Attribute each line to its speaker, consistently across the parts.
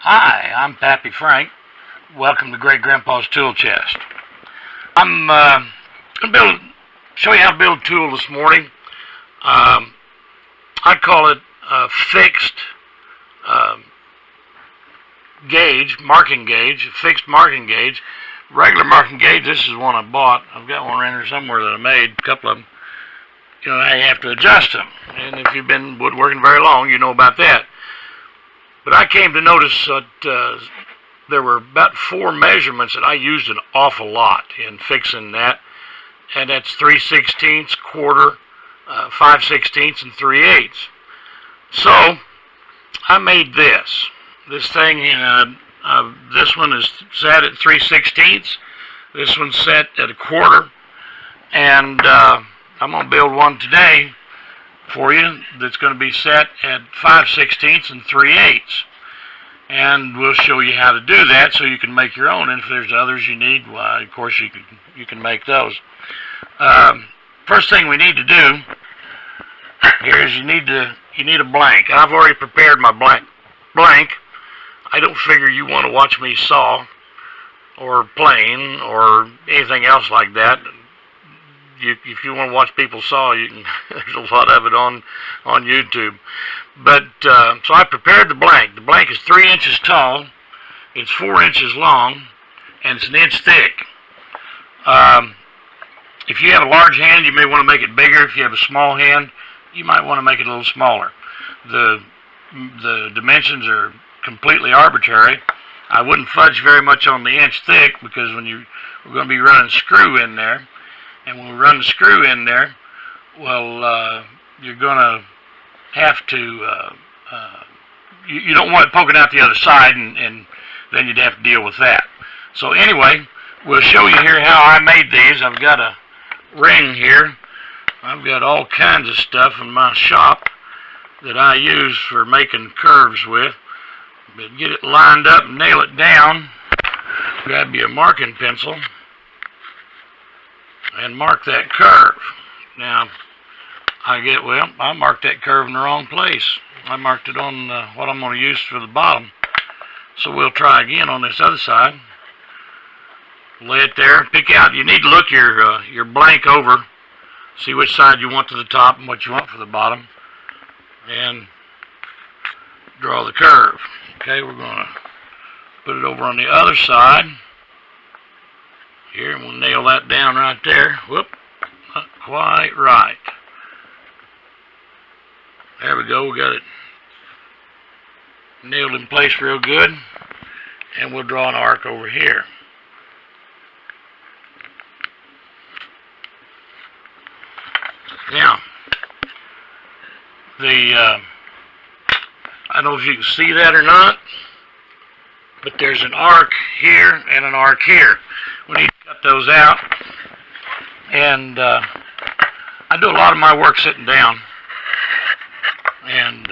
Speaker 1: Hi, I'm Pappy Frank. Welcome to Great Grandpa's Tool Chest. I'm going to show you how to build a tool this morning. I call it a fixed gauge, marking gauge, fixed marking gauge. Regular marking gauge, this is one I bought. I've got one around here somewhere that I made, a couple of them. You have to adjust them. And if you've been woodworking very long, you know about that. But I came to notice that there were about 4 measurements that I used an awful lot in fixing that. And that's 3/16, quarter, 5/16, and 3/8. So I made this. This thing, this one is set at 3/16. This one's set at a quarter. And I'm going to build one today for you that's going to be set at 5/16 and 3/8. And we'll show you how to do that so you can make your own. And if there's others you need, well, of course you can make those. First thing we need to do here is you need a blank. I've already prepared my blank. I don't figure you want to watch me saw or plane or anything else like that. If you want to watch people saw, you can. There's a lot of it on YouTube. But so I prepared the blank. The blank is 3 inches tall. It's 4 inches long, and it's 1 inch thick. If you have a large hand, you may want to make it bigger. If you have a small hand, you might want to make it a little smaller. The dimensions are completely arbitrary. I wouldn't fudge very much on the inch thick because we're going to be running screw in there. And when we run the screw in there, well, you're going to have to, you don't want it poking out the other side, and then you'd have to deal with that. So anyway, we'll show you here how I made these. I've got a ring here. I've got all kinds of stuff in my shop that I use for making curves with. But get it lined up and nail it down. Grab you a marking pencil and mark that curve. Now, I marked that curve in the wrong place. I marked it on what I'm going to use for the bottom. So we'll try again on this other side. Lay it there, pick out. You need to look your blank over, see which side you want to the top and what you want for the bottom, and draw the curve. Okay, we're going to put it over on the other side. Here, and we'll nail that down right there. Whoop, not quite right. There we go, we got it nailed in place real good. And we'll draw an arc over here. Now, I don't know if you can see that or not, but there's an arc here and an arc here. We need to cut those out. And I do a lot of my work sitting down. And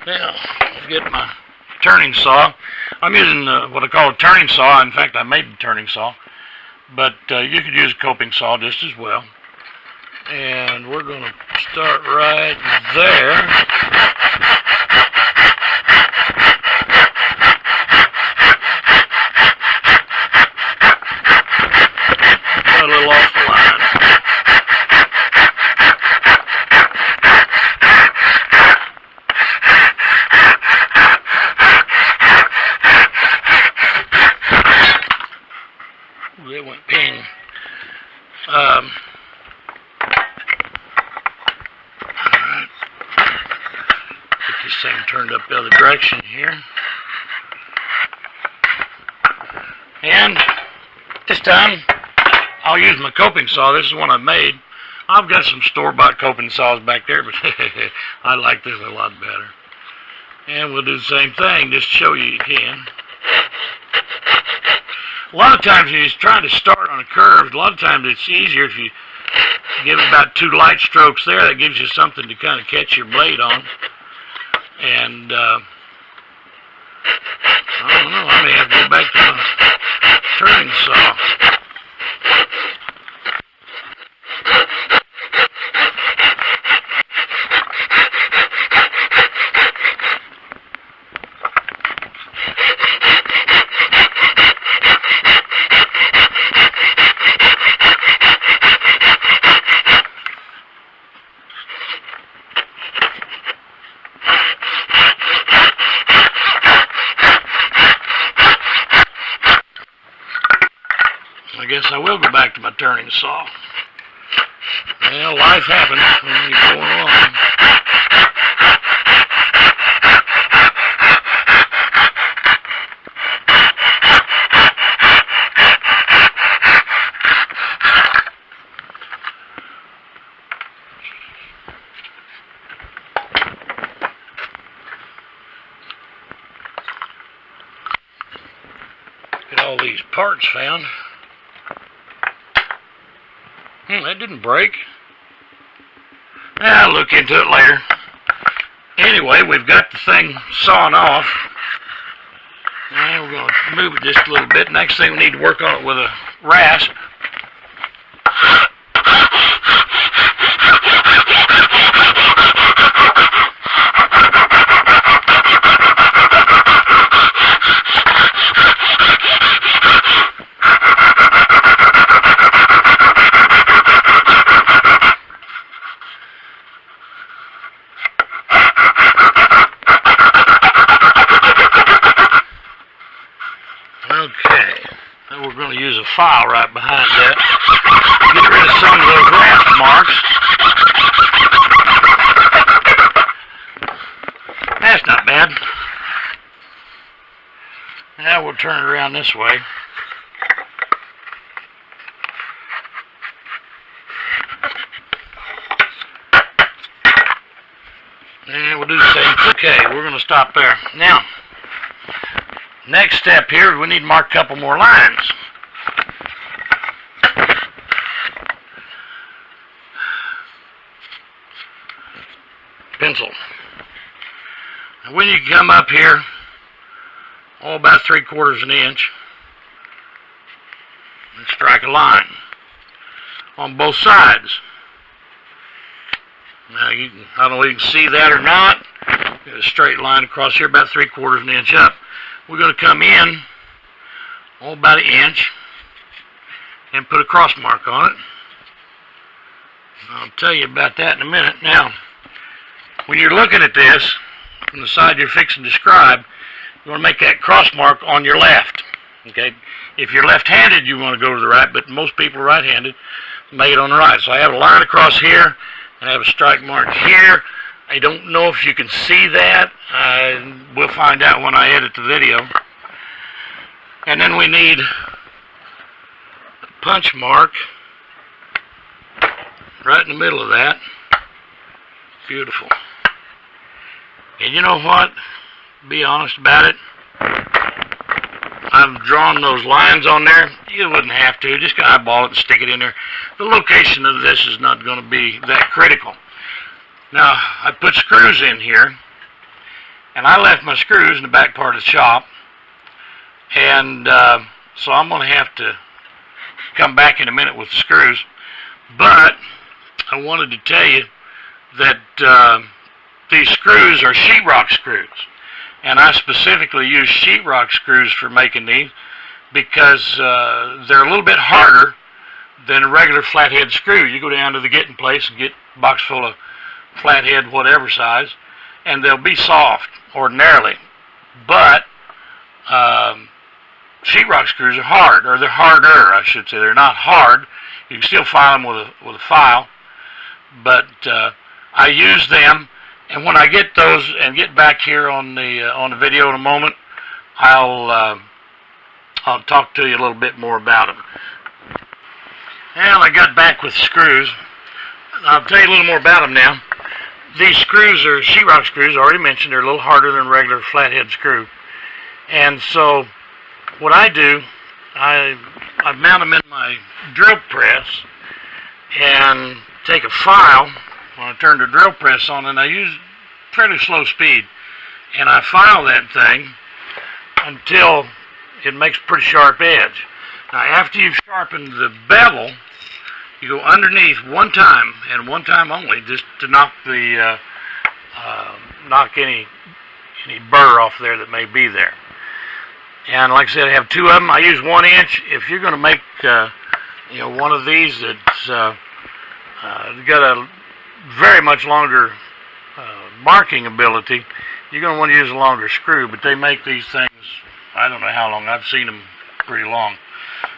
Speaker 1: now, get my turning saw. I'm using what I call a turning saw. In fact, I made the turning saw. But you could use a coping saw just as well. And we're going to start right there. A little off the line. It went ping. Alright. Get this thing turned up the other direction here. And this time I'll use my coping saw. This is one I made. I've got some store-bought coping saws back there, but I like this a lot better. And we'll do the same thing, just show you again. A lot of times when you're trying to start on a curve, a lot of times it's easier if you give it about 2 light strokes there. That gives you something to kind of catch your blade on. And I don't know, I may have to go back to my turning saw. guess I will go back to my turning saw. Well, life happens when you're going along. Get all these parts found. That didn't break. I'll look into it later. Anyway, we've got the thing sawn off. And we're going to move it just a little bit. Next thing, we need to work on it with a rasp. Okay, and we're going to use a file right behind that. Get rid of some of those rasp marks. That's not bad. Now we'll turn it around this way. And we'll do the same. Okay, we're going to stop there. Now, next step here, we need to mark a couple more lines. Pencil. Now when you come up here, about 3/4 inch, and strike a line on both sides. Now I don't know if you can see that or not. Get a straight line across here, about 3/4 inch up. We're going to come in about 1 inch and put a cross mark on it. I'll tell you about that in a minute. Now, when you're looking at this from the side you're fixing to scribe, you want to make that cross mark on your left. Okay, if you're left-handed, you want to go to the right, but most people are right-handed, make it on the right. So I have a line across here, and I have a strike mark here. I don't know if you can see that. We'll find out when I edit the video. And then we need a punch mark right in the middle of that. Beautiful. And you know what? Be honest about it. I've drawn those lines on there. You wouldn't have to. Just eyeball it and stick it in there. The location of this is not going to be that critical. Now, I put screws in here, and I left my screws in the back part of the shop, and so I'm going to have to come back in a minute with the screws, but I wanted to tell you that these screws are sheetrock screws, and I specifically use sheetrock screws for making these because they're a little bit harder than a regular flathead screw. You go down to the getting place and get a box full of flathead, whatever size, and they'll be soft ordinarily, but sheetrock screws are hard, or they're harder, I should say. They're not hard. You can still file them with a file, but I use them, and when I get those and get back here on the video in a moment, I'll talk to you a little bit more about them. Well, I got back with screws. I'll tell you a little more about them now. These screws are sheetrock screws. I already mentioned they're a little harder than a regular flathead screw. And so what I do, I mount them in my drill press and take a file when I turn the drill press on, and I use fairly slow speed, and I file that thing until it makes a pretty sharp edge. Now after you've sharpened the bevel, you go underneath one time, and one time only, just to knock the knock any burr off there that may be there. And like I said, I have two of them. I use 1 inch. If you're going to make one of these that's got a very much longer marking ability, you're going to want to use a longer screw. But they make these things, I don't know how long. I've seen them pretty long.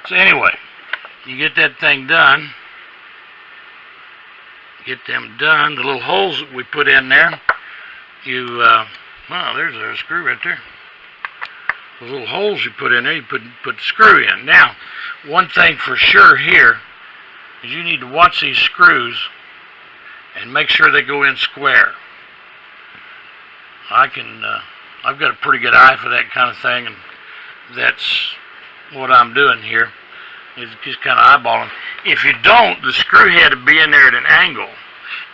Speaker 1: So anyway, you get that thing done. Get them done. The little holes that we put in there, well, there's a screw right there. The little holes you put in there, you put the screw in. Now, one thing for sure here is you need to watch these screws and make sure they go in square. I've got a pretty good eye for that kind of thing, and that's what I'm doing here. Is just kind of eyeballing. If you don't, the screw head will be in there at an angle,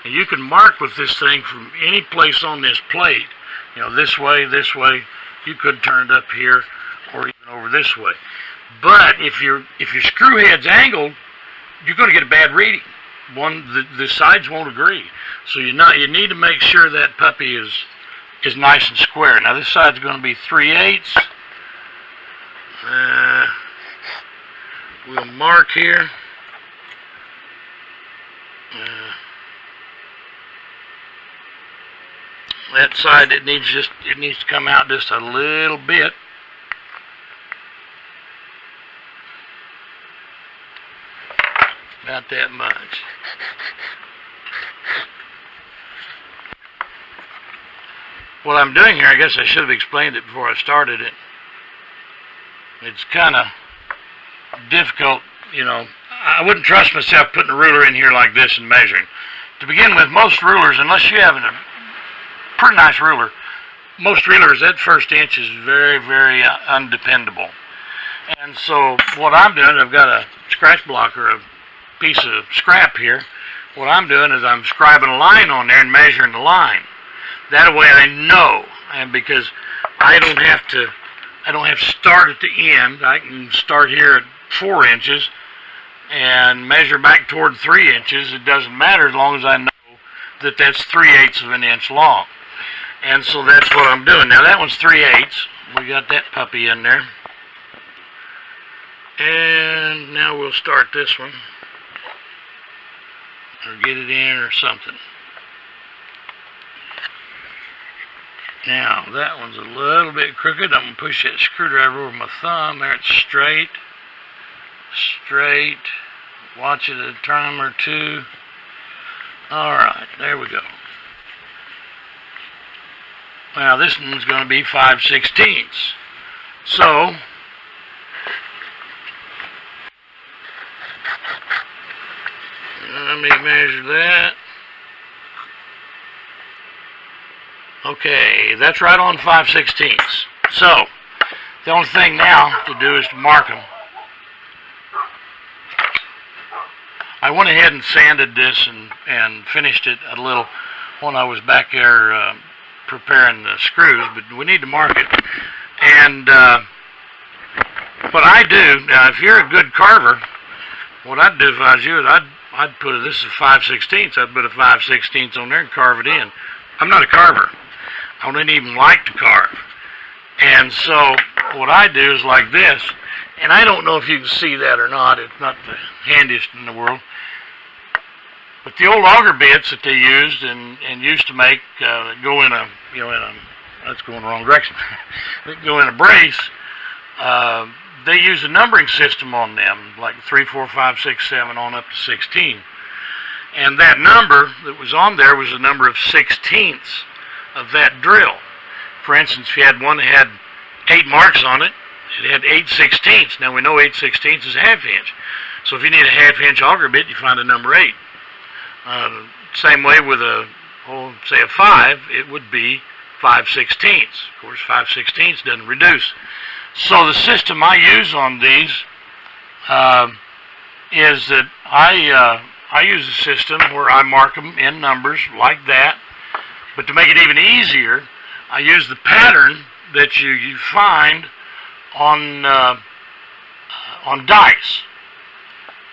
Speaker 1: and you can mark with this thing from any place on this plate. This way. You could turn it up here, or even over this way. But if your screw head's angled, you're going to get a bad reading. The sides won't agree. So you need to make sure that puppy is nice and square. Now this side's going to be 3/8. We'll mark here. That side, it needs to come out just a little bit. About that much. What I'm doing here, I guess I should have explained it before I started it. It's kind of difficult, I wouldn't trust myself putting a ruler in here like this and measuring. To begin with, most rulers, unless you have a pretty nice ruler, most rulers, that first inch is very, very undependable. And so what I'm doing, I've got a scratch block or a piece of scrap here. What I'm doing is I'm scribing a line on there and measuring the line. That way I know, and because I don't have to start at the end. I can start here at 4 inches and measure back toward 3 inches. It doesn't matter as long as I know that that's 3/8 of an inch long. And so that's what I'm doing. Now that one's 3/8. We got that puppy in there. And now we'll start this one. Or get it in or something. Now, that one's a little bit crooked. I'm going to push that screwdriver over my thumb. There, it's straight. Straight. Watch it a time or two. Alright, there we go. Now, this one's going to be 5/16. So, let me measure that. Okay, that's right on 5/16. So, the only thing now to do is to mark them. I went ahead and sanded this and finished it a little when I was back there preparing the screws, but we need to mark it. And what I do, now if you're a good carver, what I'd do if I was you is I'd put this is 5/16. I'd put a 5/16 on there and carve it in. I'm not a carver. I don't even like to carve. And so what I do is like this, and I don't know if you can see that or not. It's not the handiest in the world. But the old auger bits that they used and used to make go in a, that's going the wrong direction. That go in a brace. They use a numbering system on them, like 3, 4, 5, 6, 7, on up to 16. And that number that was on there was the number of 16ths of that drill. For instance, if you had one that had 8 marks on it, it had 8/16. Now we know 8/16 is a ½ inch. So if you need a ½ inch auger bit, you find a number 8. Same way with say a 5, it would be 5/16. Of course, 5/16 doesn't reduce. So the system I use on these is that I use a system where I mark them in numbers like that. But to make it even easier, I use the pattern that you find on dice.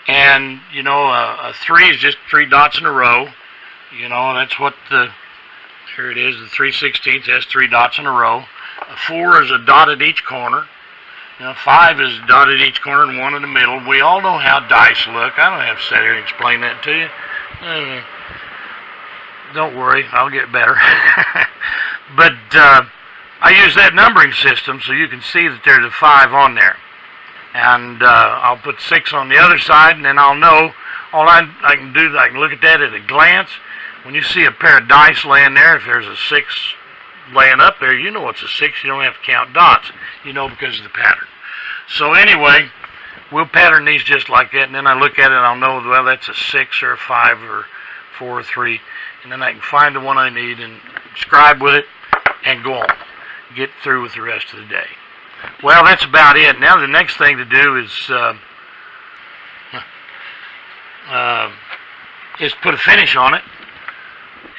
Speaker 1: And, a 3 is just 3 dots in a row. That's what here it is, the 3/16 has 3 dots in a row. A 4 is a dot at each corner. 5 is a dot at each corner and 1 in the middle. We all know how dice look. I don't have to sit here and explain that to you. Don't worry, I'll get better. But I use that numbering system so you can see that there's a 5 on there. and I'll put 6 on the other side, and then I'll know. All I can do is I can look at that at a glance. When you see a pair of dice laying there, if there's a 6 laying up there, you know it's a 6. You don't have to count dots. You know because of the pattern. So anyway, we'll pattern these just like that, and then I look at it and I'll know, well, that's a 6 or a 5 or 4 or 3, and then I can find the one I need and scribe with it and go on. Get through with the rest of the day. Well, that's about it. Now the next thing to do is put a finish on it.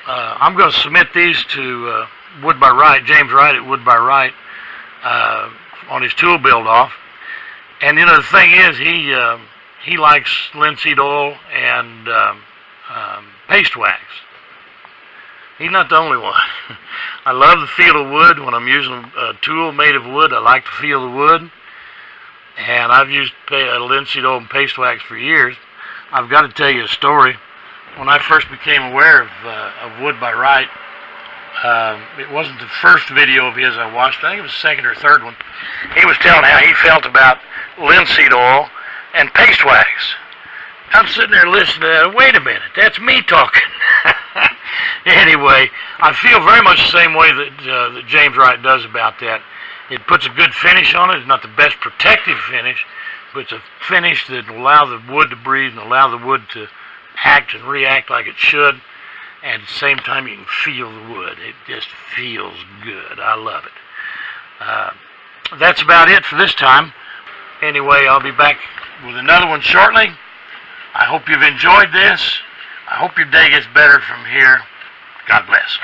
Speaker 1: I'm going to submit these to Wood by Wright, James Wright at Wood by Wright, on his tool build-off. And you know, the thing is, he likes linseed oil and paste wax. He's not the only one. I love the feel of wood. When I'm using a tool made of wood, I like to feel the wood. And I've used linseed oil and paste wax for years. I've got to tell you a story. When I first became aware of Wood by Wright, it wasn't the first video of his I watched. I think it was the second or third one. He was telling how he felt about linseed oil and paste wax. I'm sitting there listening to that. Wait a minute, that's me talking. Anyway, I feel very much the same way that James Wright does about that. It puts a good finish on it. It's not the best protective finish, but it's a finish that will allow the wood to breathe and allow the wood to act and react like it should. And at the same time, you can feel the wood. It just feels good. I love it. That's about it for this time. Anyway, I'll be back with another one shortly. I hope you've enjoyed this. I hope your day gets better from here. God bless.